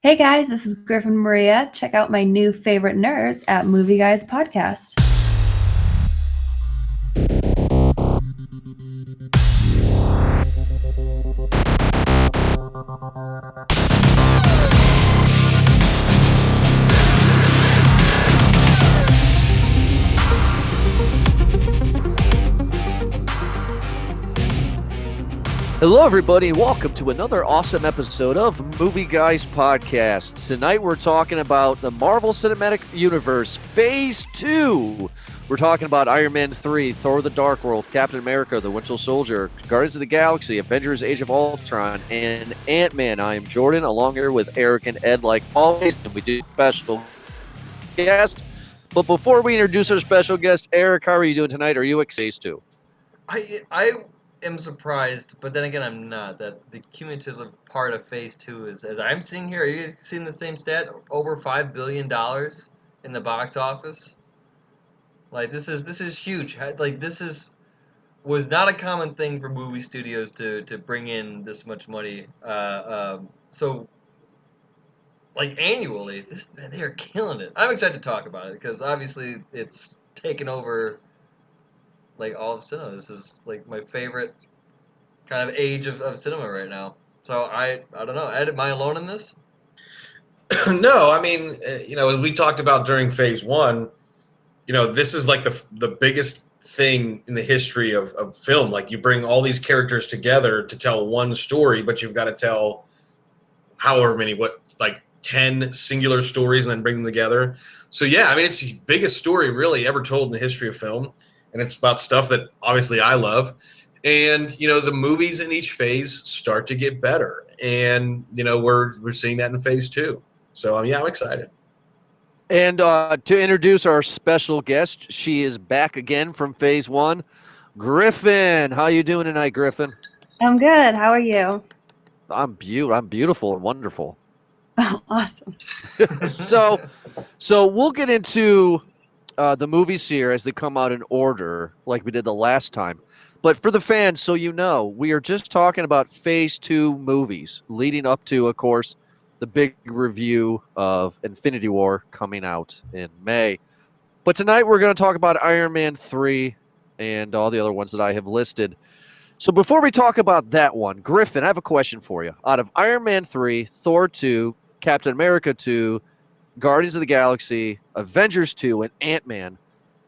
Hey guys, this is Griffin Maria. Check out my new favorite nerds at Movie Guys Podcast. Hello, everybody, and welcome to another awesome episode of Movie Guys Podcast. Tonight, we're talking about the Marvel Cinematic Universe Phase 2. We're talking about Iron Man 3, Thor the Dark World, Captain America, The Winter Soldier, Guardians of the Galaxy, Avengers Age of Ultron, and Ant-Man. I am Jordan, along here with Eric and Ed, like always, and we do special guest. But before we introduce our special guest, Eric, how are you doing tonight? Are you excited Phase 2? I am surprised, but then again, I'm not. That the cumulative part of Phase 2 is, as I'm seeing here, are you seeing the same stat? Over $5 billion in the box office? Like, this is huge. Like, was not a common thing for movie studios to bring in this much money. So, like, annually, they are killing it. I'm excited to talk about it, because obviously it's taken over like all of cinema. This is like my favorite kind of age of cinema right now. So I don't know. Ed, am I alone in this? No, I mean, as we talked about during Phase 1, this is like the biggest thing in the history of film. Like, you bring all these characters together to tell one story, but you've got to tell however many, 10 singular stories and then bring them together. So yeah, I mean, it's the biggest story really ever told in the history of film. And it's about stuff that obviously I love. And, the movies in each phase start to get better. And, we're seeing that in Phase 2. So, I'm excited. And to introduce our special guest, she is back again from Phase 1. Griffin, how you doing tonight, Griffin? I'm good. How are you? I'm beautiful and wonderful. Oh, awesome. So we'll get into the movies here as they come out in order, like we did the last time. But for the fans, so you know, we are just talking about Phase 2 movies, leading up to, of course, the big review of Infinity War coming out in May. But tonight we're going to talk about Iron Man 3 and all the other ones that I have listed. So before we talk about that one, Griffin, I have a question for you. Out of Iron Man 3, Thor 2, Captain America 2, Guardians of the Galaxy, Avengers 2, and Ant-Man,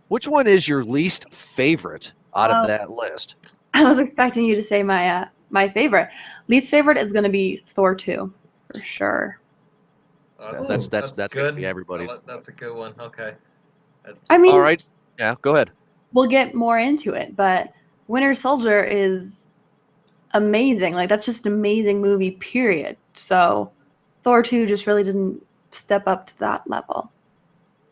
which one is your least favorite out of that list? I was expecting you to say my favorite. Least favorite is going to be Thor 2, for sure. That's good. gonna be everybody. That's a good one. Okay. I mean, all right. Yeah, go ahead. We'll get more into it, but Winter Soldier is amazing. Like, that's just an amazing movie, period. So Thor 2 just really didn't step up to that level.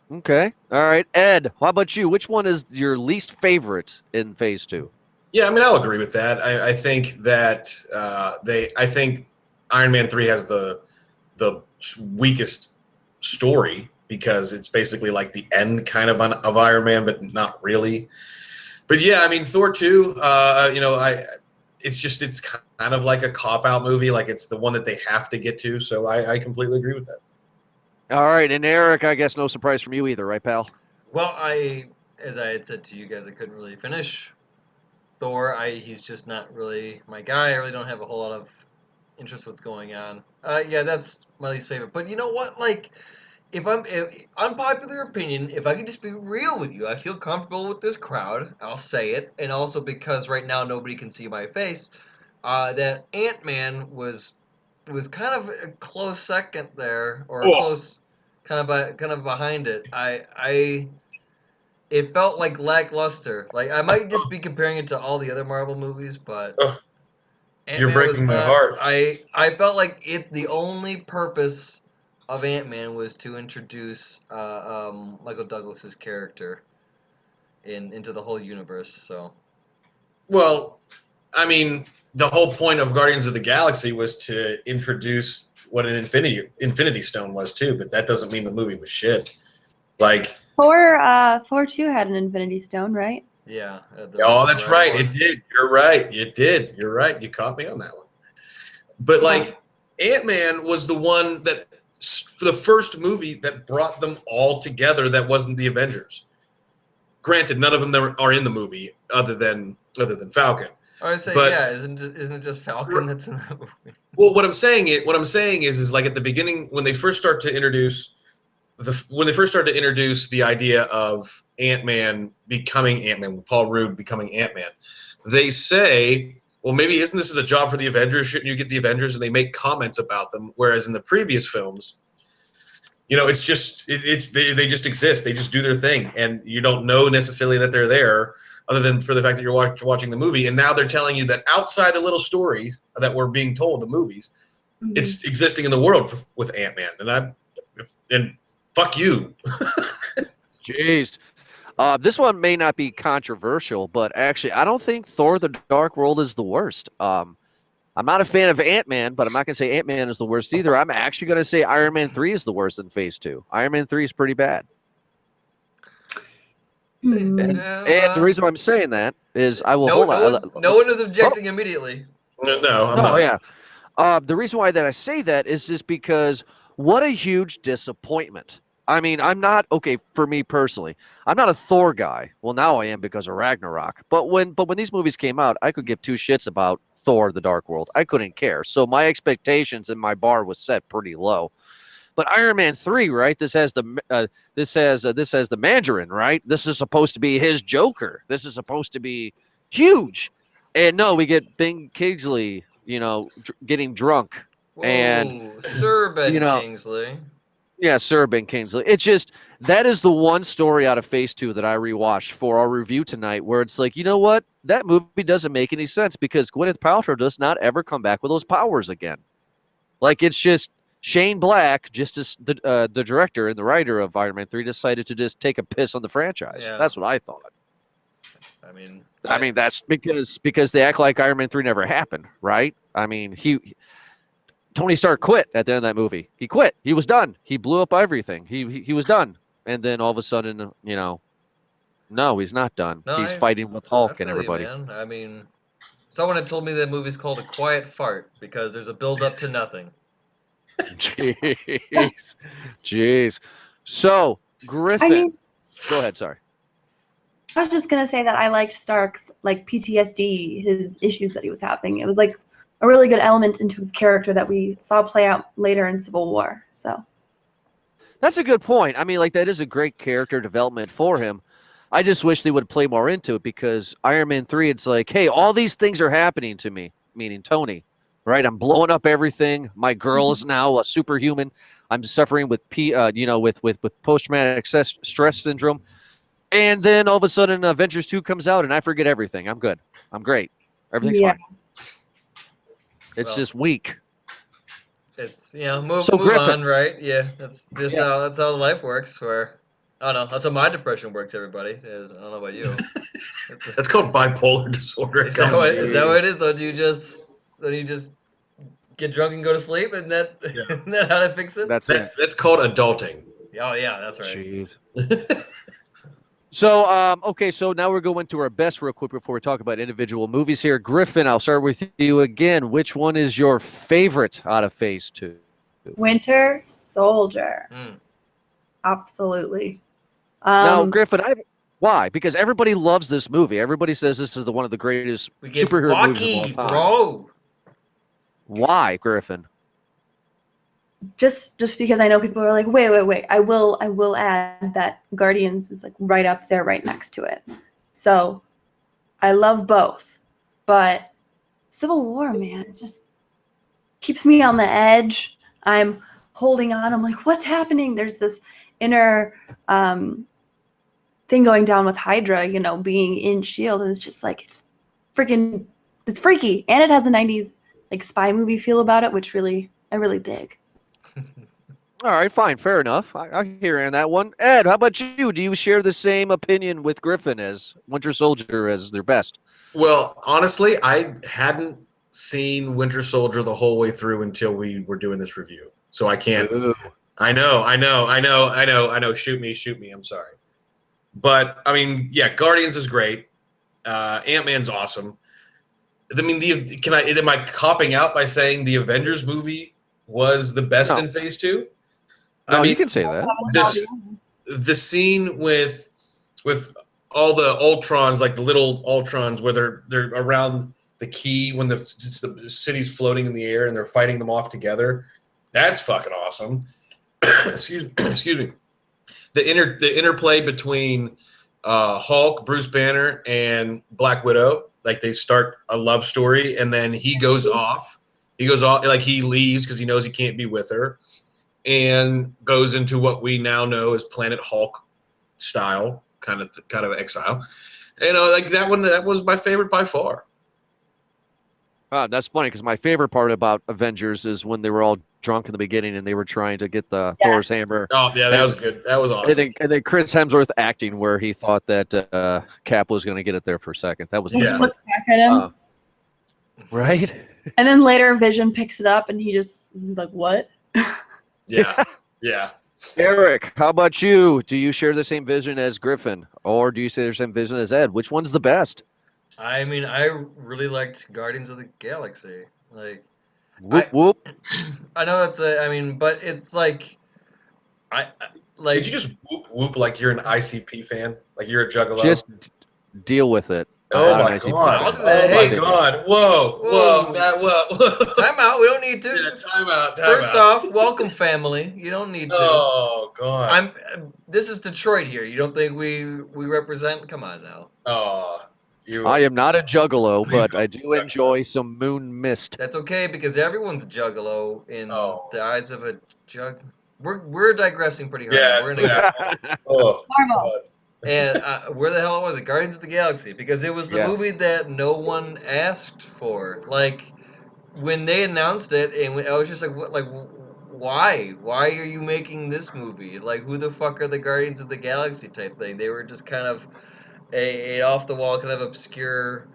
Okay. All right. Ed, how about you? Which one is your least favorite in Phase 2? Yeah, I mean, I'll agree with that. I think that I think Iron Man 3 has the weakest story because it's basically like the end kind of Iron Man, but not really. But yeah, I mean, Thor 2, it's kind of like a cop-out movie. Like, it's the one that they have to get to. So I completely agree with that. All right. And Eric, I guess no surprise from you either, right, pal? Well, as I had said to you guys, I couldn't really finish Thor. He's just not really my guy. I really don't have a whole lot of interest in what's going on. Yeah, that's my least favorite. But you know what? Like, if unpopular opinion, if I could just be real with you, I feel comfortable with this crowd. I'll say it, and also because right now nobody can see my face. That Ant-Man was kind of a close second there, or close, kind of behind it. It felt like lackluster. Like, I might just be comparing it to all the other Marvel movies, but You're breaking my heart. I felt like the only purpose of Ant-Man was to introduce Michael Douglas's character into the whole universe. So, Well, I mean, the whole point of Guardians of the Galaxy was to introduce what an Infinity Stone was too, but that doesn't mean the movie was shit. Like, Thor 2 had an Infinity Stone, right? yeah. That's right. It did. You're right. It did. You're right. You caught me on that one. But like, Ant-Man was the one that the first movie that brought them all together that wasn't the Avengers. Granted, none of them are in the movie other than Falcon. I would say, But- yeah, isn't it just Falcon that's in that movie? Well, what I'm saying is like at the beginning when they first start to introduce the idea of Ant-Man becoming Ant-Man, with Paul Rudd becoming Ant-Man, they say, well, maybe isn't this a job for the Avengers? Shouldn't you get the Avengers? And they make comments about them. Whereas in the previous films, it's just they just exist. They just do their thing, and you don't know necessarily that they're there, other than for the fact that you're watching the movie. And now they're telling you that outside the little story that we're being told, the movies, it's existing in the world with Ant-Man. And fuck you. Jeez. This one may not be controversial, but actually, I don't think Thor: The Dark World is the worst. I'm not a fan of Ant-Man, but I'm not going to say Ant-Man is the worst either. I'm actually going to say Iron Man 3 is the worst in Phase 2. Iron Man 3 is pretty bad. Hmm. And the reason why I'm saying that is I will no, hold on. no one is objecting immediately. No, I'm No, not. yeah. The reason why that I say that is just because what a huge disappointment. I mean, I'm not for me personally. I'm not a Thor guy. Well, now I am because of Ragnarok. But when these movies came out, I could give two shits about Thor: The Dark World. I couldn't care. So my expectations and my bar was set pretty low. But Iron Man 3, right? This has the Mandarin, right? This is supposed to be his Joker. This is supposed to be huge. And no, we get Ben Kingsley, getting drunk. Whoa, And, Sir Ben you know, Kingsley. Yeah, Sir Ben Kingsley. It's just that is the one story out of Phase 2 that I rewatched for our review tonight, where it's like, you know what? That movie doesn't make any sense because Gwyneth Paltrow does not ever come back with those powers again. Like, it's just Shane Black, just as the director and the writer of Iron Man 3, decided to just take a piss on the franchise. Yeah. That's what I thought. I mean, That's because they act like Iron Man 3 never happened, right? I mean, Tony Stark quit at the end of that movie. He quit. He was done. He blew up everything. He was done. And then all of a sudden, no, he's not done. No, He's fighting with Hulk and I feel you, everybody. man. I mean, someone had told me that movie's called A Quiet Fart because there's a build up to nothing. Jeez. So, Griffin. I mean, Go ahead, sorry. I was just gonna say that I liked Stark's PTSD, his issues that he was having. It was like a really good element into his character that we saw play out later in Civil War. So That's a good point. I mean, that is a great character development for him. I just wish they would play more into it because Iron Man 3, it's like, hey, all these things are happening to me, meaning Tony, right? I'm blowing up everything. My girl is now a superhuman. I'm suffering with with post-traumatic stress syndrome. And then all of a sudden Avengers 2 comes out and I forget everything. I'm good. I'm great. Everything's fine. It's just weak. It's move Griffin. on, right? Yeah, that's just how life works. Where I don't know. That's how my depression works. Everybody, I don't know about you. That's called bipolar disorder. Is that what it is? Or do you just get drunk and go to sleep, and isn't that how to fix it? That's called adulting. Oh yeah, that's right. Jeez. So, so now we're going to our best real quick before we talk about individual movies here. Griffin, I'll start with you again. Which one is your favorite out of Phase 2? Winter Soldier. Absolutely. Now, Griffin, why? Because everybody loves this movie. Everybody says this is one of the greatest superhero movies of all time. Bro. Why, Griffin? Just because I know people are like, wait. I will add that Guardians is right up there, right next to it. So I love both, but Civil War, man, it just keeps me on the edge. I'm holding on. I'm like, what's happening? There's this inner thing going down with Hydra, being in S.H.I.E.L.D. And it's just it's freaky. And it has a 90s spy movie feel about it, which I really dig. All right, fine, fair enough. I hear you on that one. Ed, how about you? Do you share the same opinion with Griffin as Winter Soldier as their best? Well, honestly, I hadn't seen Winter Soldier the whole way through until we were doing this review. So I can't. Ooh. I know. Shoot me. I'm sorry. But, I mean, yeah, Guardians is great. Ant-Man's awesome. I mean, am I copping out by saying the Avengers movie was the best in Phase 2? No, I mean, you can say that. this the scene with all the Ultrons, like the little Ultrons, where they're around the key when the city's floating in the air and they're fighting them off together. That's fucking awesome. Excuse me. The interplay between Hulk, Bruce Banner, and Black Widow, like they start a love story, and then he goes off. He goes off, like he leaves because he knows he can't be with her, and goes into what we now know as Planet Hulk style, kind of exile. Like that was my favorite by far. That's funny because my favorite part about Avengers is when they were all drunk in the beginning and they were trying to get the Thor's hammer. Oh yeah, that was good. That was awesome. And then Chris Hemsworth acting where he thought that Cap was going to get it there for a second. That was He Yeah. looked back at him, right. and then later Vision picks it up, and he just is like, "What?" Yeah, yeah. Eric, how about you? Do you share the same vision as Griffin, or do you share the same vision as Ed? Which one's the best? I mean, I really liked Guardians of the Galaxy. Like, Whoop whoop. I know that's I mean, but it's like, like. Did you just whoop like you're an ICP fan? Like you're a juggalo? Just deal with it. Oh I'm not my an ICP god! I'll fan. do that. Oh my Hey. god! Whoa! Whoa! Time out. We don't need to. Yeah, time out. First off, welcome family. You don't need to. Oh god! This is Detroit here. You don't think we represent? Come on now. Oh, you. I am not a juggalo, Please but I do don't. enjoy some moon mist. That's okay because everyone's a juggalo in Oh. the eyes of a jug. We're digressing pretty hard. Yeah, We're gonna yeah. Oh Marvel. god! And where the hell was it? Guardians of the Galaxy, because it was the Yeah. movie that no one asked for. Like when they announced it, and I was just like, "What? Like, why? Why are you making this movie? Like, who the fuck are the Guardians of the Galaxy type thing?" They were just kind of a off the wall, kind of obscure,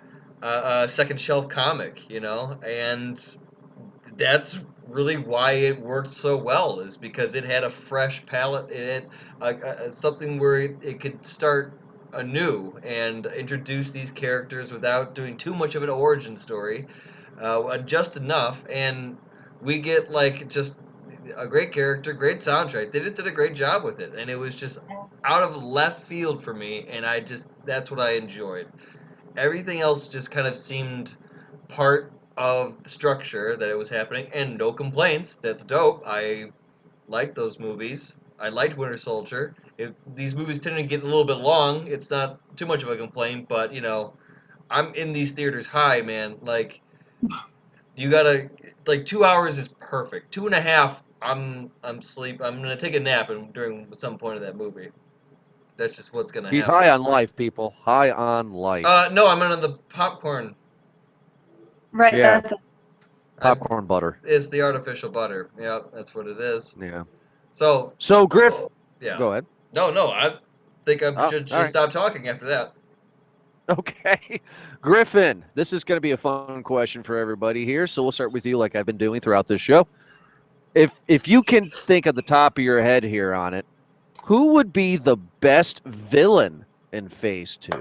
second shelf comic, you know, and that's really why it worked so well, is because it had a fresh palette in it, something where it could start anew and introduce these characters without doing too much of an origin story, just enough, and we get like just a great character, great soundtrack. They just did a great job with it, and it was just out of left field for me, and that's what I enjoyed. Everything else just kind of seemed part of the structure that it was happening, and no complaints. That's dope. I liked those movies. I liked Winter Soldier. If these movies tend to get a little bit long, it's not too much of a complaint, but I'm in these theaters high, man. Like, you gotta, like, 2 hours is perfect. 2.5, I'm sleep. I'm gonna take a nap during some point of that movie. That's just what's gonna He's happen. high on life, people. High on life. No, I'm on the popcorn. Right. Yeah. That's Popcorn butter. It's the artificial butter. Yeah, that's what it is. Yeah. So, So, Griff, yeah. go ahead. No, I think I Oh, should all right. stop talking after that. Okay. Griffin, this is going to be a fun question for everybody here. So we'll start with you like I've been doing throughout this show. If you can think of the top of your head here on it, who would be the best villain in Phase 2?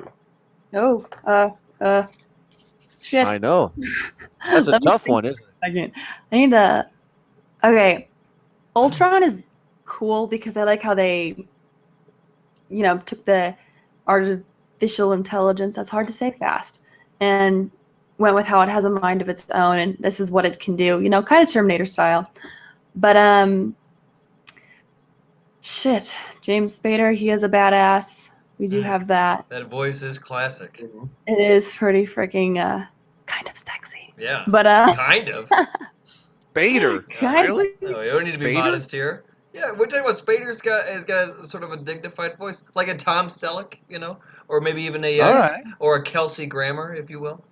shit. I know. That's a Let me tough think one, isn't it? for a second. I need to. Okay, Ultron is cool because I like how they, took the artificial intelligence. That's hard to say fast, and went with how it has a mind of its own, and this is what it can do. Kind of Terminator style. But shit, James Spader, he is a badass. We do have that. That voice is classic. It is pretty freaking kind of sexy. Yeah. But Kind of. Spader. Kind of. Really? No, you don't need to be Spader? modest here. Yeah, we're talking about Spader's has got a sort of a dignified voice, like a Tom Selleck, or maybe even All right. or a Kelsey Grammer, if you will.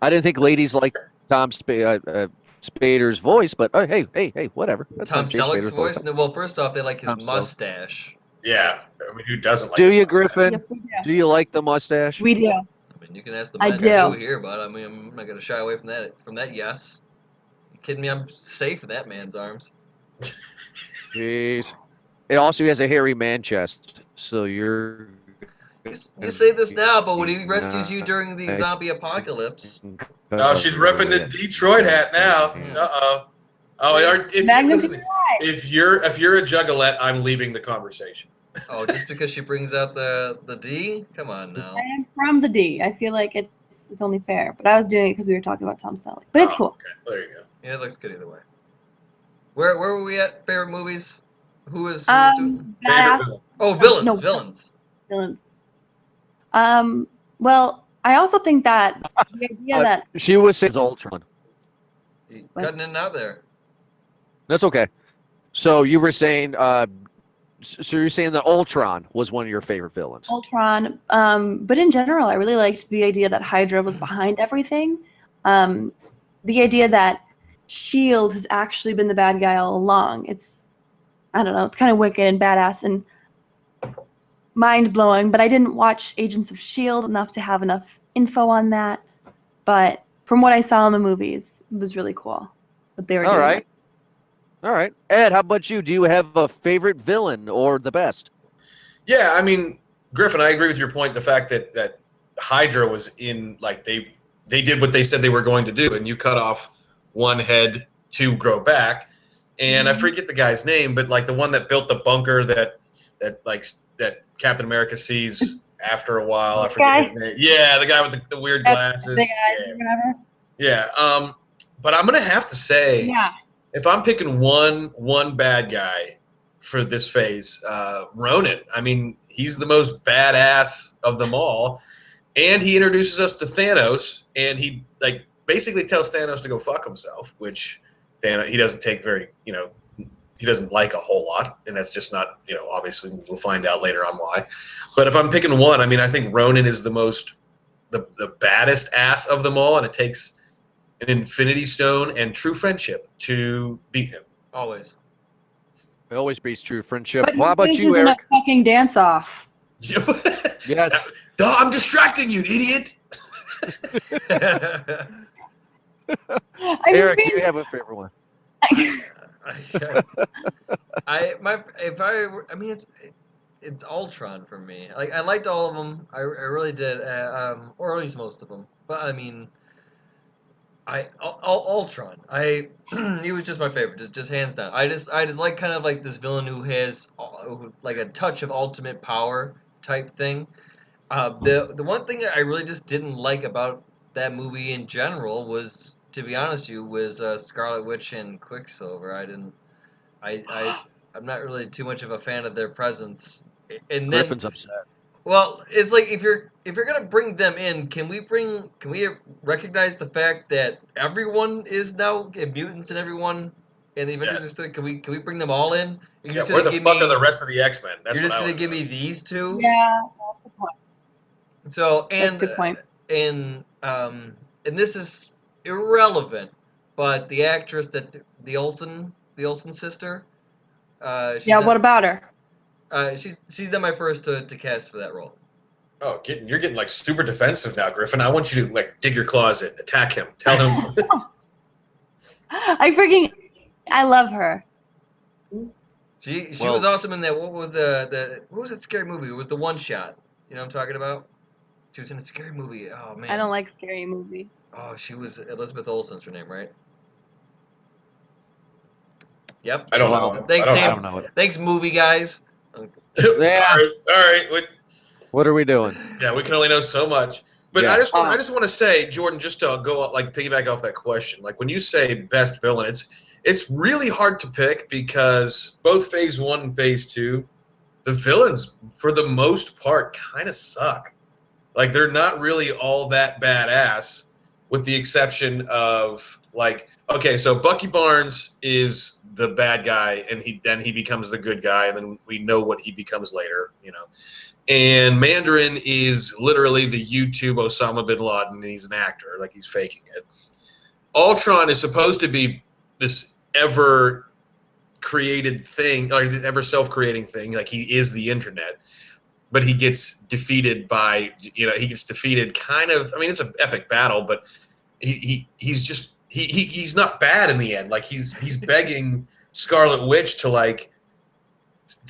I didn't think ladies like Spader's voice, but hey, whatever. That's Tom fine. James Selleck's Spader's voice. No, well, first off, they like his Tom Selleck. mustache. Yeah, I mean, who doesn't like? Do his you, mustache? Griffin? Yes, we do. Do you like the mustache? We do. I mean, you can ask the I men do. too here, but I mean, I'm not gonna shy away from that. Yes. You kidding me? I'm safe in that man's arms. Jeez. It also has a hairy man chest, so you're. You say this now, but when he rescues you during the zombie apocalypse, Oh, she's repping the Detroit hat now. Uh-oh. Oh, Magnum listen, if you're a juggalette, I'm leaving the conversation. Oh, just because she brings out the D? Come on now. I am from the D. I feel like it's only fair. But I was doing it because we were talking about Tom Selleck. But it's Oh, cool. Okay, there you go. Yeah, it looks good either way. Where were we at? Favorite movies? Who was doing? Favorite Badass villain. Oh, villains. no. Villains. villains. Well, I also think that the idea that She was saying Ultron. You What? cutting in and out there. That's okay. So you were saying, so you're saying that Ultron was one of your favorite villains. Ultron, but in general, I really liked the idea that Hydra was behind everything. The idea that Shield has actually been the bad guy all along. I don't know, it's kind of wicked and badass and mind blowing. But I didn't watch Agents of Shield enough to have enough info on that. But from what I saw in the movies, it was really cool. What they were All doing. right. All right. Ed, how about you? Do you have a favorite villain or the best? Yeah, I mean, Griffin, I agree with your point. The fact that Hydra was in, like, they did what they said they were going to do, and you cut off one head to grow back. And I forget the guy's name, but like the one that built the bunker that Captain America sees after a while. I forget his name. Yeah, the guy with the weird glasses. Big eyes or whatever. Yeah. But I'm gonna have to say, Yeah. if I'm picking one bad guy for this phase, Ronan. I mean, he's the most badass of them all, and he introduces us to Thanos, and he like basically tells Thanos to go fuck himself, which Thanos he doesn't take very, he doesn't like a whole lot, and that's just not, obviously we'll find out later on why. But if I'm picking one, I mean, I think Ronan is the baddest ass of them all, and it takes an Infinity Stone and true friendship to beat him. Always. It always beats true friendship. But How about this you, isn't Eric? a fucking dance off. Yes. Duh, I'm distracting you, idiot. Eric, do you have a favorite one? It's Ultron for me. Like, I liked all of them. I really did, or at least most of them. But I mean, Ultron. He was just my favorite, just hands down. I just like kind of like this villain who has like a touch of ultimate power type thing. The one thing that I really just didn't like about that movie in general was, to be honest with you, was Scarlet Witch and Quicksilver. I'm not really too much of a fan of their presence. And then, Griffin's upset. well, it's like if you're gonna bring them in, can we recognize the fact that everyone is now mutants and everyone in the Avengers are still? Can we bring them all in? You're just Where gonna the give fuck me, are the rest of the X-Men? You're just gonna give me these two? Yeah, that's the point. So That's a good point. And this is irrelevant, but the actress the Olsen sister. What about her? She's not my first to cast for that role. Oh, you're getting like super defensive now, Griffin. I want you to like dig your claws in, attack him, tell him. I love her. She was awesome in that. What was that scary movie? It was the One Shot. You know what I'm talking about? She was in a scary movie. Oh man. I don't like scary movies. Oh, she was Elizabeth Olsen's her name, right? Yep. I don't know. Thanks, I Tim. don't know it. Thanks, movie guys. Sorry. What are we doing? Yeah, we can only know so much. But Yeah. I just want to say, Jordan, just to go like piggyback off that question, like when you say best villain, it's really hard to pick because both Phase 1 and Phase 2, the villains for the most part kind of suck. Like they're not really all that badass, with the exception of like, okay, so Bucky Barnes is the bad guy, and he becomes the good guy, and then we know what he becomes later, And Mandarin is literally the YouTube Osama bin Laden, and he's an actor, like he's faking it. Ultron is supposed to be this ever created thing, or ever self-creating thing, like he is the internet. But he gets defeated by, kind of, I mean, it's an epic battle, but he's not bad in the end. Like he's begging Scarlet Witch to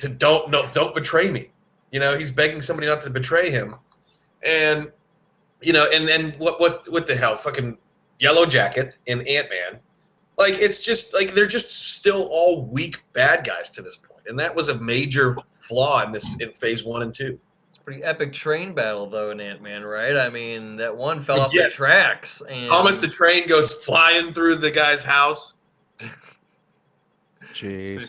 don't betray me. He's begging somebody not to betray him. And and then what the hell? Fucking Yellow Jacket and Ant-Man Like it's just like they're just still all weak bad guys to this point, and that was a major flaw in phase 1 and 2. It's a pretty epic train battle though in Ant-Man, right? I mean, that one fell off Yeah. the tracks, and Thomas the train goes flying through the guy's house. Jeez.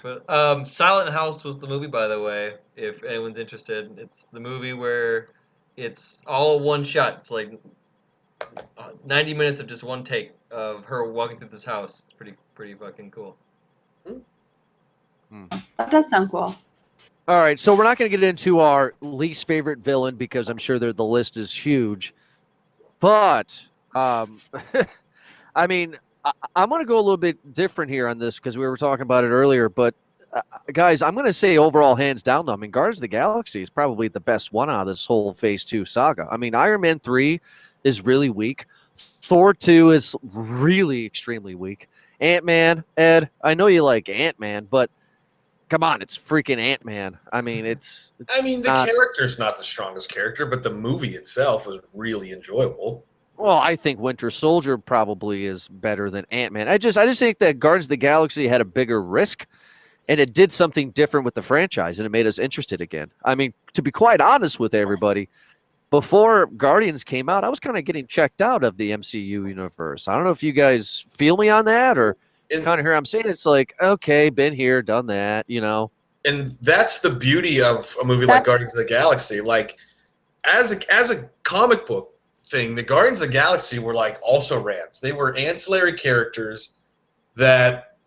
Silent House was the movie, by the way. If anyone's interested, it's the movie where it's all one shot. It's like 90 minutes of just one take of her walking through this house. It's pretty fucking cool. That does sound cool. All right, so we're not going to get into our least favorite villain because I'm sure the list is huge. But, I mean, I'm going to go a little bit different here on this because we were talking about it earlier. But, guys, I'm going to say overall, hands down, though, I mean, Guardians of the Galaxy is probably the best one out of this whole Phase 2 saga. I mean, Iron Man 3 is really weak. Thor 2 is really extremely weak. Ant-Man, Ed, I know you like Ant-Man, but come on, it's freaking Ant-Man. I mean, the character's not the strongest character, but the movie itself was really enjoyable. Well, I think Winter Soldier probably is better than Ant-Man. I just think that Guardians of the Galaxy had a bigger risk, and it did something different with the franchise, and it made us interested again. I mean, to be quite honest with everybody, before Guardians came out, I was kind of getting checked out of the MCU universe. I don't know if you guys feel me on that, or kind of hear I'm saying it's like, okay, been here, done that, you know. And that's the beauty of a movie like Guardians of the Galaxy. Like, as a comic book thing, the Guardians of the Galaxy were like also rans. They were ancillary characters that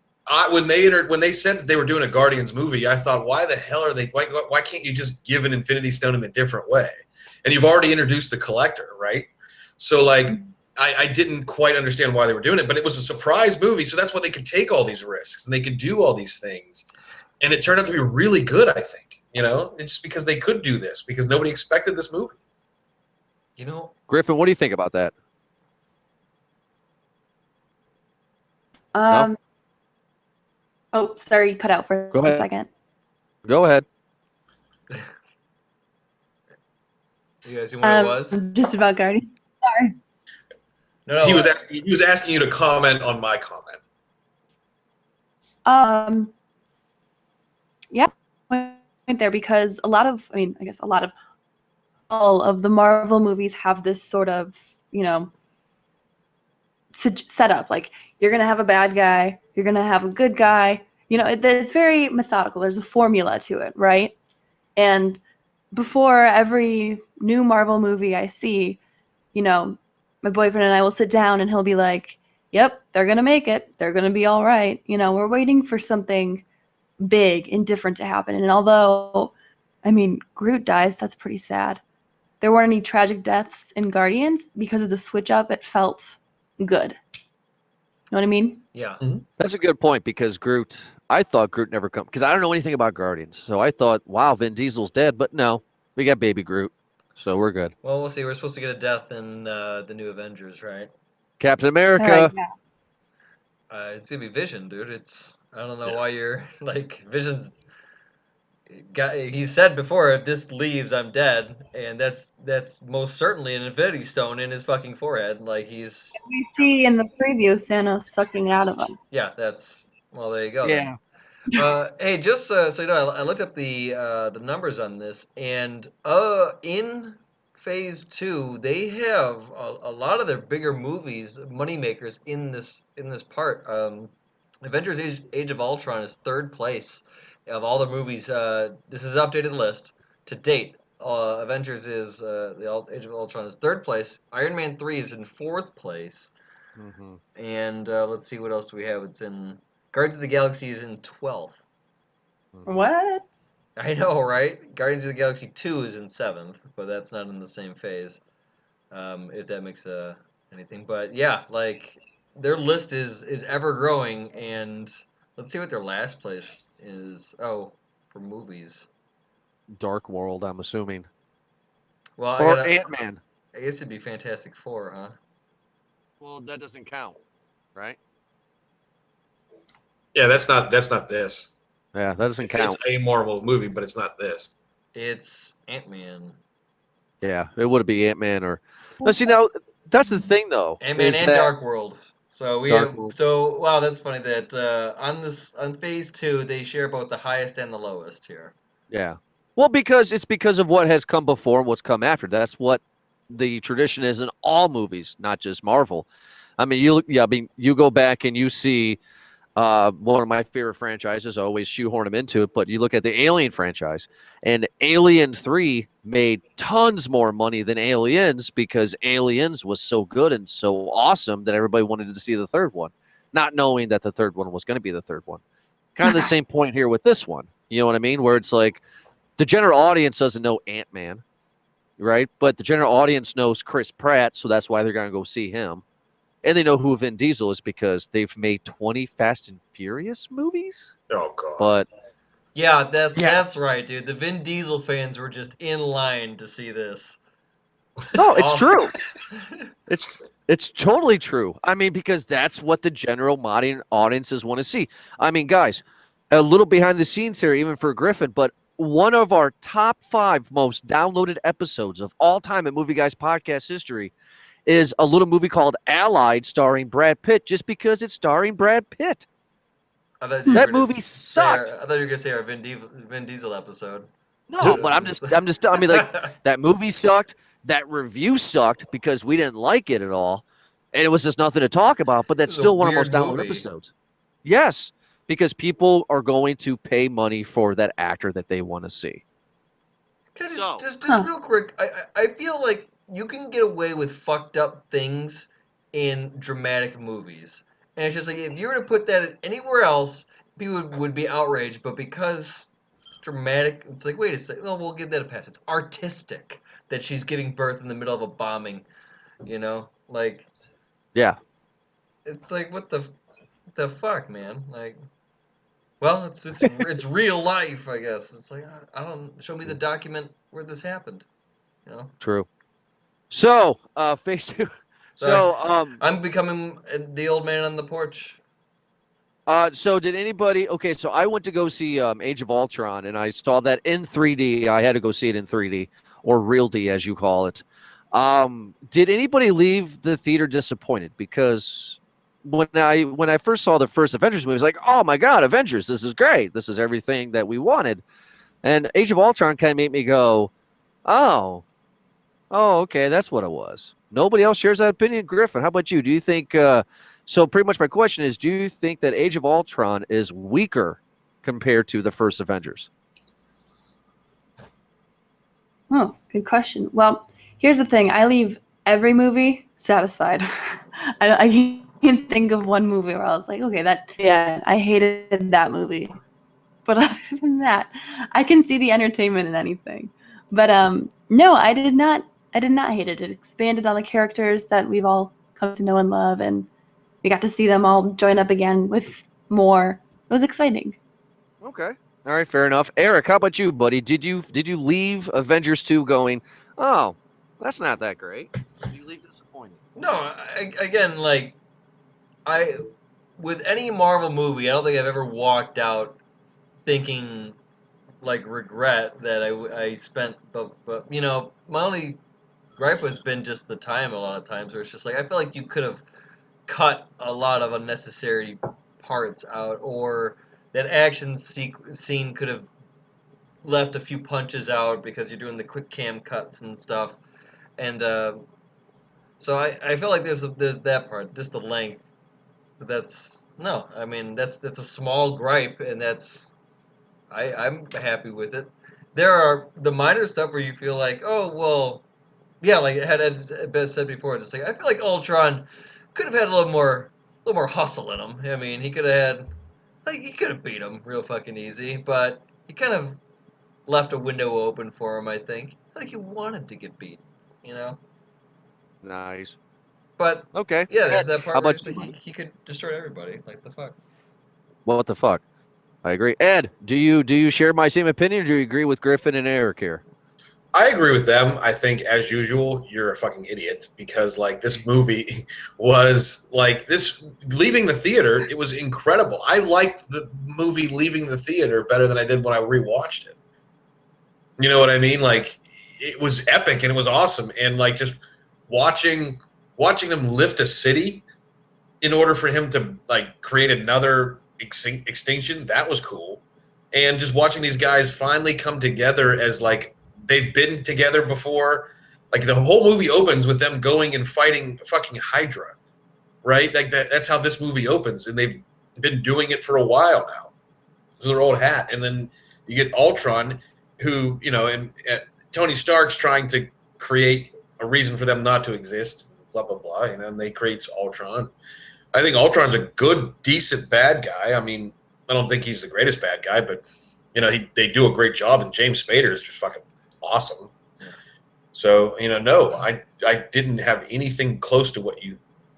when they said that they were doing a Guardians movie, I thought, why the hell are they? Why can't you just give an Infinity Stone in a different way? And you've already introduced the Collector, right? So like, I didn't quite understand why they were doing it, but it was a surprise movie, so that's why they could take all these risks and they could do all these things, and it turned out to be really good. I think, it's just because they could do this because nobody expected this movie. Griffin, what do you think about that? Oh, sorry, you cut out for a second. Go ahead. You guys see what it was? Just about Guardians. Sorry. No, he was asking you to comment on my comment. Yeah, went there because all of the Marvel movies have this sort of, set up. Like, you're gonna have a bad guy, you're gonna have a good guy. It's very methodical. There's a formula to it, right? And before every new Marvel movie I see, my boyfriend and I will sit down and he'll be like, yep, they're going to make it. They're going to be all right. We're waiting for something big and different to happen. And although, Groot dies, that's pretty sad. There weren't any tragic deaths in Guardians because of the switch up. It felt good. You know what I mean? Yeah. Mm-hmm. That's a good point because I thought Groot never come because I don't know anything about Guardians. So I thought, wow, Vin Diesel's dead, but no, we got baby Groot. So we're good. Well, we'll see. We're supposed to get a death in the new Avengers, right? Captain America. Yeah. It's gonna be Vision, dude. I don't know why you're like Vision's. He said before, if this leaves, I'm dead, and that's most certainly an Infinity Stone in his fucking forehead. Like he's. We see in the preview Thanos sucking it out of him. Yeah, well. There you go. Yeah. Hey, just so you know, I looked up the numbers on this, and in Phase 2, they have a lot of their bigger movies, moneymakers in this part. Avengers: Age of Ultron is third place of all the movies. This is an updated list to date. Avengers is Age of Ultron is third place. Iron Man 3 is in fourth place, and let's see what else do we have. It's in. Guardians of the Galaxy is in 12th. What? I know, right? Guardians of the Galaxy 2 is in 7th, but that's not in the same phase, if that makes anything. But yeah, like, their list is ever growing, and let's see what their last place is. Oh, for movies. Dark World, I'm assuming. Well, or Ant-Man. I guess it'd be Fantastic Four, huh? Well, that doesn't count, right? Yeah, that's not this. Yeah, that doesn't count. It's a Marvel movie, but it's not this. It's Ant-Man. Yeah, it would be Ant-Man or. Now, see, now that's the thing, though. Ant-Man and that, Dark World. So Dark World. so wow, that's funny that on phase 2 they share both the highest and the lowest here. Yeah. Well, because it's because of what has come before and what's come after. That's what the tradition is in all movies, not just Marvel. I mean, you go back and you see one of my favorite franchises. I always shoehorn them into it, but you look at the Alien franchise, and Alien 3 made tons more money than Aliens because Aliens was so good and so awesome that everybody wanted to see the third one, not knowing that the third one was going to be the third one. Kind of the same point here with this one. You know what I mean? Where it's like the general audience doesn't know Ant-Man, right? But the general audience knows Chris Pratt, so that's why they're going to go see him. And they know who Vin Diesel is because they've made 20 Fast and Furious movies. Oh god. But Yeah, that's right, dude. The Vin Diesel fans were just in line to see this. no, it's Oh. true. It's totally true. I mean, because that's what the general modern audiences want to see. I mean, guys, a little behind the scenes here, even for Griffin, but one of our top 5 most downloaded episodes of all time in Movie Guys podcast history is a little movie called Allied starring Brad Pitt, just because it's starring Brad Pitt. I thought you were That gonna movie say sucked. I thought you were gonna say our Vin Diesel episode. No, but I mean, like, that movie sucked. That review sucked because we didn't like it at all. And it was just nothing to talk about, but that's It's a still one of the most weird downloaded movie. episodes. Yes, because people are going to pay money for that actor that they want to see. Can I So- just Huh. real quick, I feel like you can get away with fucked up things in dramatic movies. And it's just like if you were to put that anywhere else, people would be outraged, but because it's dramatic, it's like, wait a second, well, we'll give that a pass. It's artistic that she's giving birth in the middle of a bombing, you know? Like, Yeah. it's like, what the fuck, man? Like, well, it's real life, I guess. It's like, I don't, show me the document where this happened, you know? True. So, phase 2. So, I'm becoming the old man on the porch. so did anybody? Okay, so I went to go see Age of Ultron, and I saw that in 3D. I had to go see it in 3D, or Real D, as you call it. Did anybody leave the theater disappointed? Because when I first saw the first Avengers movie, I was like, oh my god, Avengers! This is great. This is everything that we wanted. And Age of Ultron kind of made me go, oh, okay, that's what it was. Nobody else shares that opinion. Griffin, how about you? Do you think? So pretty much my question is, do you think that Age of Ultron is weaker compared to the first Avengers? Oh, good question. Well, here's the thing. I leave every movie satisfied. I can't think of one movie where I was like, okay, I hated that movie. But other than that, I can see the entertainment in anything. But no, I did not hate it. It expanded on the characters that we've all come to know and love, and we got to see them all join up again with more. It was exciting. Okay. All right, fair enough. Eric, how about you, buddy? Did you leave Avengers 2 going, oh, that's not that great? Did you leave disappointed? No, again, like with any Marvel movie, I don't think I've ever walked out thinking like regret that I spent. But you know, my only gripe has been just the time. A lot of times, where it's just like I feel like you could have cut a lot of unnecessary parts out, or that action scene could have left a few punches out because you're doing the quick cam cuts and stuff. And so I feel like there's that part, just the length. But that's no, I mean that's a small gripe, and I'm happy with it. There are the minor stuff where you feel like, oh well, yeah, like Ed said before, just like I feel like Ultron could have had a little more hustle in him. I mean, he could have had, like, he could have beat him real fucking easy, but he kind of left a window open for him. I think he wanted to get beat, you know. Nice. But Okay. yeah, there's that How part where about it's like he could destroy everybody. Like the fuck. What the fuck? I agree. Ed, do you share my same opinion, or do you agree with Griffin and Eric here? I agree with them. I think, as usual, you're a fucking idiot because, like, this movie was like this. Leaving the theater, it was incredible. I liked the movie leaving the theater better than I did when I rewatched it. You know what I mean? Like, it was epic and it was awesome, and like just watching them lift a city in order for him to like create another extinction, that was cool. And just watching these guys finally come together as like they've been together before. Like the whole movie opens with them going and fighting fucking Hydra, right? Like that's how this movie opens, and they've been doing it for a while now. So their old hat, and then you get Ultron, who and Tony Stark's trying to create a reason for them not to exist. Blah blah blah. And they create Ultron. I think Ultron's a good, decent bad guy. I mean, I don't think he's the greatest bad guy, but they do a great job, and James Spader is just fucking awesome. So no, I didn't have anything close to what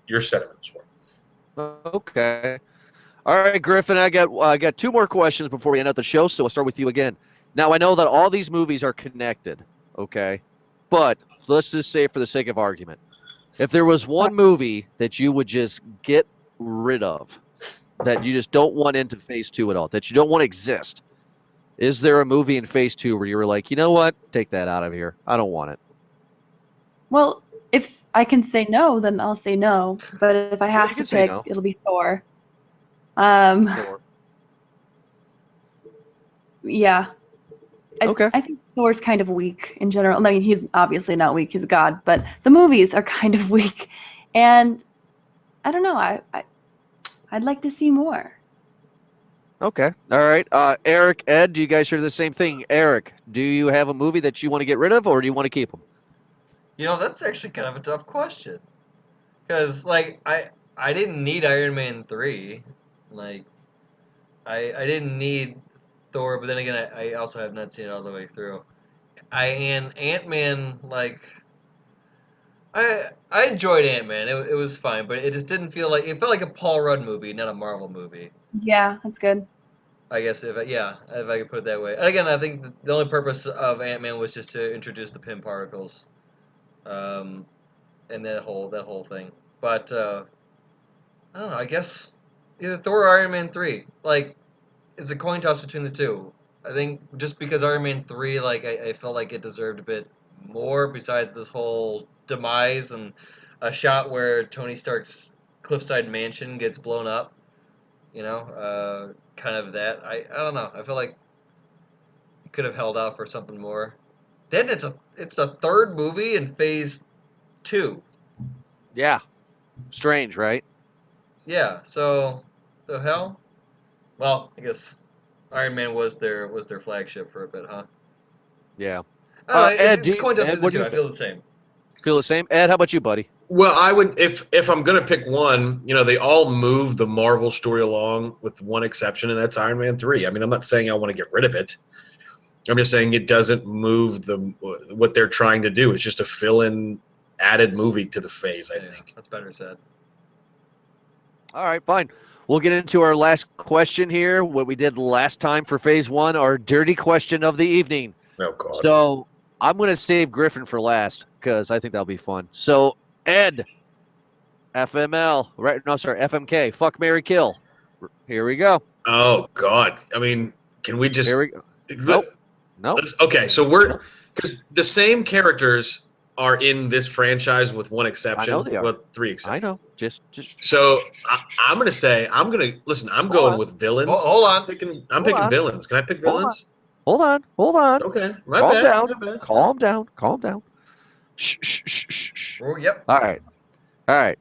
your sentiments were. Okay. All right, Griffin, I got two more questions before we end up the show, so I'll start with you again. Now, I know that all these movies are connected, okay? But let's just say for the sake of argument, if there was one movie that you would just get rid of, that you just don't want into Phase 2 at all, that you don't want to exist, is there a movie in Phase 2 where you were like, you know what? Take that out of here. I don't want it. Well, if I can say no, then I'll say no. But if I have to pick, no. it'll be Thor. Thor. Yeah. Okay. I think Thor's kind of weak in general. I mean, he's obviously not weak. He's a god. But the movies are kind of weak. And I don't know. I'd like to see more. Okay. All right. Eric, Ed, do you guys share the same thing? Eric, do you have a movie that you want to get rid of, or do you want to keep them? That's actually kind of a tough question. Because, like, I didn't need Iron Man 3. Like, I didn't need Thor, but then again, I also have not seen it all the way through. And Ant-Man, like, I enjoyed Ant-Man. It was fine, but it just didn't feel like, it felt like a Paul Rudd movie, not a Marvel movie. Yeah, that's good. I guess if I could put it that way. And again, I think the only purpose of Ant-Man was just to introduce the Pym particles, and that whole thing. But I don't know. I guess either Thor or Iron Man 3. Like, it's a coin toss between the two. I think just because Iron Man 3, like, I felt like it deserved a bit more. Besides this whole demise and a shot where Tony Stark's cliffside mansion gets blown up. Kind of that. I don't know. I feel like you could have held out for something more. Then it's a third movie in Phase 2. Yeah. Strange, right? Yeah. So the hell. Well, I guess Iron Man was their flagship for a bit, huh? Yeah. I don't know, Ed, it's a coin toss Ed, between what the do two. you I feel the same. feel the same? Ed, how about you, buddy? Well, I would if I'm gonna pick one, they all move the Marvel story along with one exception, and that's Iron Man 3. I mean, I'm not saying I want to get rid of it. I'm just saying it doesn't move what they're trying to do. It's just a fill-in added movie to the phase, I think. That's better said. All right, fine. We'll get into our last question here, what we did last time for Phase 1, our dirty question of the evening. Oh, God. So I'm going to save Griffin for last because I think that'll be fun. So, Ed, FML, right? No, sorry, FMK, fuck, marry, kill. Here we go. Oh, God. I mean, can we just... Here we go. Nope. Nope. Okay, so because the same characters are in this franchise with one exception. I know they are. Well, 3 exceptions. I know. Just. So I'm going to say, I'm going with villains. Hold on. I'm picking villains. Can I pick villains? Hold on. Okay. Calm My bad. Calm down. Shh. Oh, yep. All right.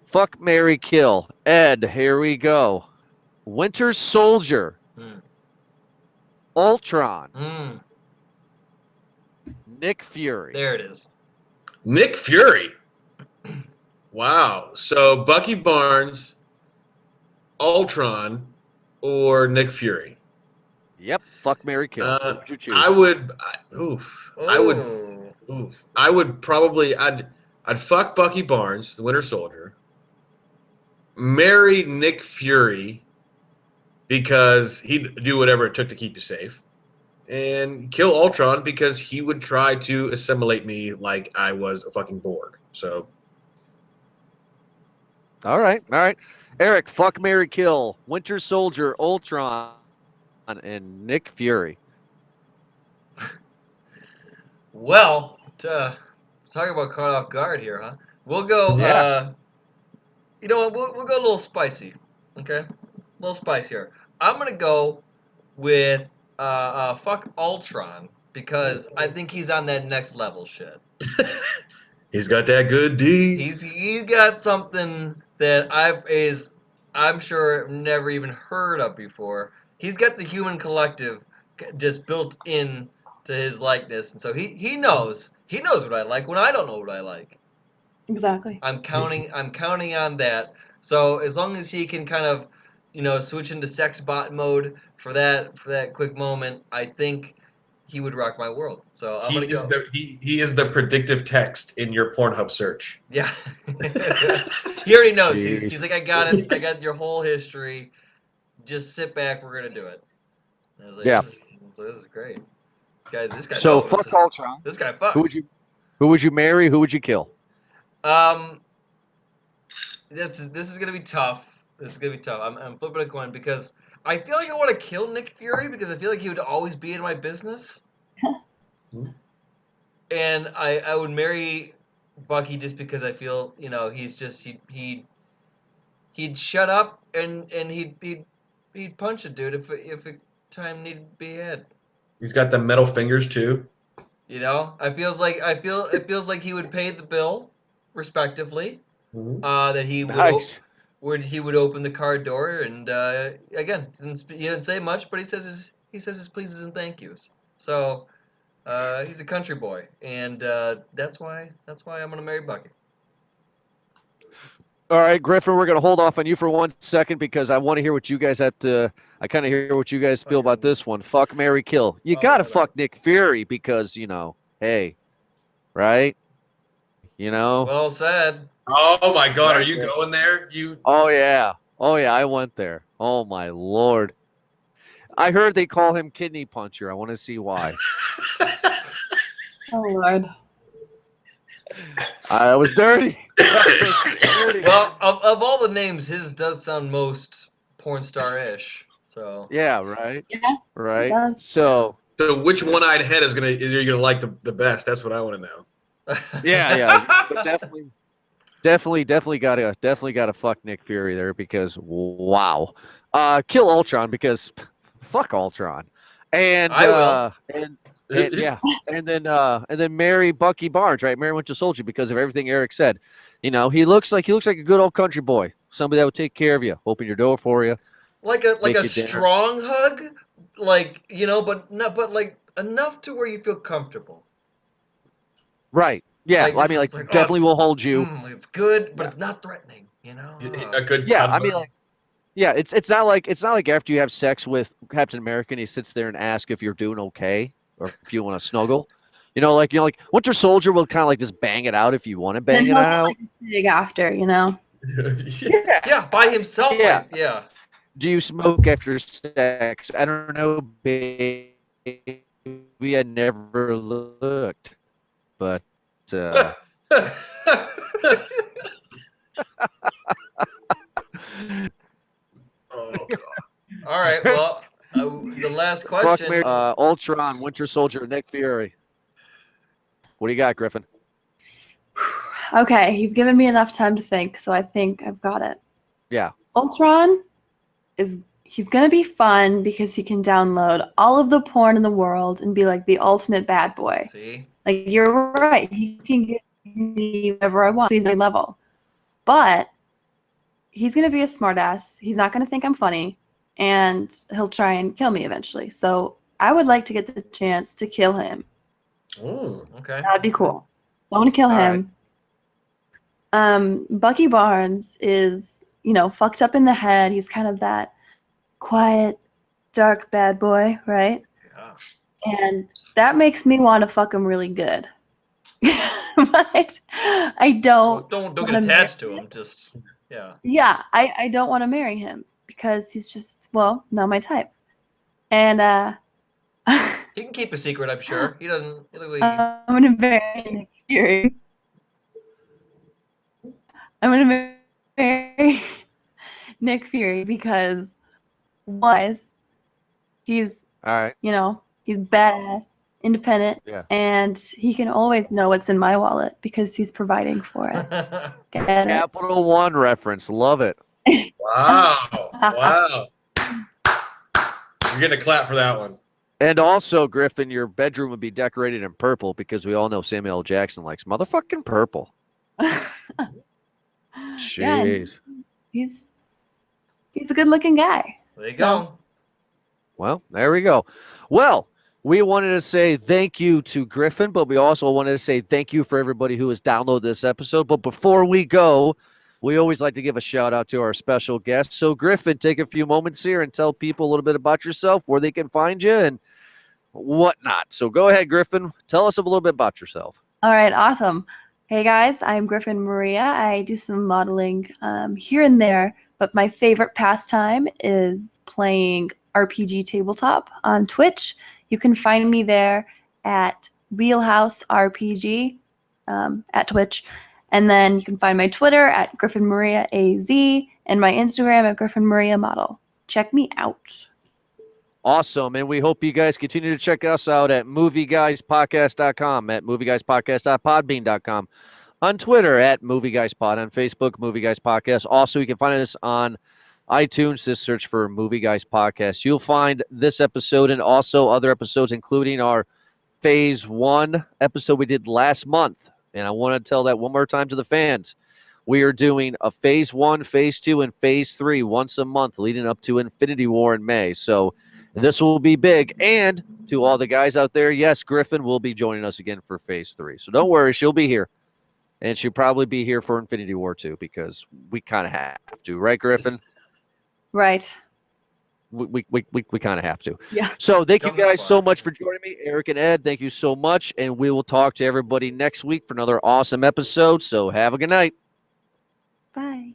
Fuck, marry, kill. Ed, here we go. Winter Soldier. Ultron. Nick Fury. There it is. Nick Fury. Wow. So Bucky Barnes, Ultron, or Nick Fury? Yep. Fuck, marry, kill. What would you choose? I would probably I'd fuck Bucky Barnes, the Winter Soldier. Marry Nick Fury because he'd do whatever it took to keep you safe. And kill Ultron because he would try to assimilate me like I was a fucking Borg. So. All right. Eric, fuck, marry, kill. Winter Soldier, Ultron, and Nick Fury. Well, to talk about caught off guard here, huh? We'll go. Yeah. You know what? We'll go a little spicy. Okay, a little spicier. I'm gonna go with fuck Ultron because I think he's on that next level shit. He's got that good D. He's got something that I'm sure never even heard of before. He's got the human collective just built in to his likeness, and so he knows what I like when I don't know what I like. Exactly. I'm counting on that. So as long as he can kind of, switch into sex bot mode for that quick moment, I think he would rock my world. So I'm He gonna is go. he is the predictive text in your Pornhub search. Yeah. He already knows. Jeez. He's like, I got it. I got your whole history. Just sit back. We're gonna do it. And I was like, Yeah. this is great. This guy So knows. fuck Ultron. This guy Who would fucks. you marry? Who would you kill? This is gonna be tough. This is gonna be tough. I'm flipping a coin because I feel like I want to kill Nick Fury because I feel like he would always be in my business. And I would marry Bucky just because I feel he's just he'd shut up and he'd punch a dude if time needed to be had. He's got the metal fingers too. It feels like he would pay the bill respectively. Mhm. That he Nice. would open the car door and again he didn't say much, but he says his pleases and thank yous. So he's a country boy, and that's why I'm gonna marry Bucky. All right, Griffin, we're going to hold off on you for 1 second because I want to hear what you guys have to. I kind of hear what you guys feel about this one. Fuck, marry, kill. You Oh, got to whatever. fuck Nick Fury because, hey, right? Well said. Oh my God, are you going there? You Oh, yeah. Oh, yeah, I went there. Oh, my Lord. I heard they call him Kidney Puncher. I want to see why. Oh Lord. I was dirty. I was dirty. Well, of all the names, his does sound most porn star-ish. So Yeah, right. Yeah, Right. does. So, So which one-eyed head is you gonna like the best? That's what I want to know. yeah. So definitely gotta fuck Nick Fury there because wow. Kill Ultron because fuck Ultron. And I will. and yeah. And then marry Bucky Barnes, right? Marry Winter Soldier because of everything Eric said. He looks like a good old country boy. Somebody that would take care of you, open your door for you. like Make a you dinner. strong hug, but like enough to where you feel comfortable. Right. Yeah. Like, I this mean, is like like, oh, definitely it's- will hold you. It's good, but Yeah. it's not threatening. A good Yeah. I cuddler. mean, like, yeah, it's not like after you have sex with Captain America and he sits there and asks if you're doing okay or if you want to snuggle. Like Winter Soldier will kind of like just bang it out if you want to Then bang it he'll out. like big after, Yeah. Yeah, by himself. Yeah. Yeah. Do you smoke after sex? I don't know, baby. I never looked, but Oh, All right. Well, the last fuck question. Mary, Ultron, Winter Soldier, Nick Fury. What do you got, Griffin? Okay, you've given me enough time to think, so I think I've got it. Yeah. Ultron he's gonna be fun because he can download all of the porn in the world and be like the ultimate bad boy. See. Like you're right, he can get me whatever I want. He's my level, but he's gonna be a smartass. He's not gonna think I'm funny, and he'll try and kill me eventually. So I would like to get the chance to kill him. Ooh. Okay. That'd be cool. I want to kill All him. Bucky Barnes is, fucked up in the head. He's kind of that quiet, dark bad boy, right? Yeah. And that makes me want to fuck him really good. But I Don't don't get wanna attached to marry him. Just yeah. Yeah, I don't want to marry him because he's just, not my type. And He can keep a secret, I'm sure. He doesn't. He looks like I'm gonna marry Nick Fury. I'm gonna marry Nick Fury because he's All right. he's badass. independent, Yeah. and he can always know what's in my wallet because he's providing for it. Get it? Capital One reference. Love it. Wow. Wow. You're getting a clap for that one. And also, Griffin, your bedroom would be decorated in purple because we all know Samuel L. Jackson likes motherfucking purple. Yeah, Jeez. he's a good-looking guy. There you go. Well, there we go. Well, we wanted to say thank you to Griffin, but we also wanted to say thank you for everybody who has downloaded this episode. But before we go, we always like to give a shout out to our special guest. So, Griffin, take a few moments here and tell people a little bit about yourself, where they can find you, and whatnot. So, go ahead, Griffin. Tell us a little bit about yourself. All right, awesome. Hey guys, I'm Griffin Maria. I do some modeling here and there, but my favorite pastime is playing RPG tabletop on Twitch. You can find me there at Wheelhouse RPG at Twitch. And then you can find my Twitter at Griffin Maria AZ and my Instagram at Griffin Maria Model. Check me out. Awesome. And we hope you guys continue to check us out at movieguyspodcast.com, at movieguyspodcast.podbean.com, on Twitter at movieguyspod, on Facebook, Movie Guys Podcast. Also, you can find us on iTunes. Just search for Movie Guys Podcast. You'll find this episode and also other episodes, including our Phase 1 episode we did last month. And I want to tell that one more time to the fans. We are doing a Phase 1, Phase 2, and Phase 3 once a month leading up to Infinity War in May. So this will be big. And to all the guys out there, yes, Griffin will be joining us again for Phase 3. So don't worry, she'll be here. And she'll probably be here for Infinity War too, because we kind of have to. Right, Griffin? Right. We kind of have to. Yeah. So thank you Come this guys so far. much for joining me. Eric and Ed, thank you so much. And we will talk to everybody next week for another awesome episode. So have a good night. Bye.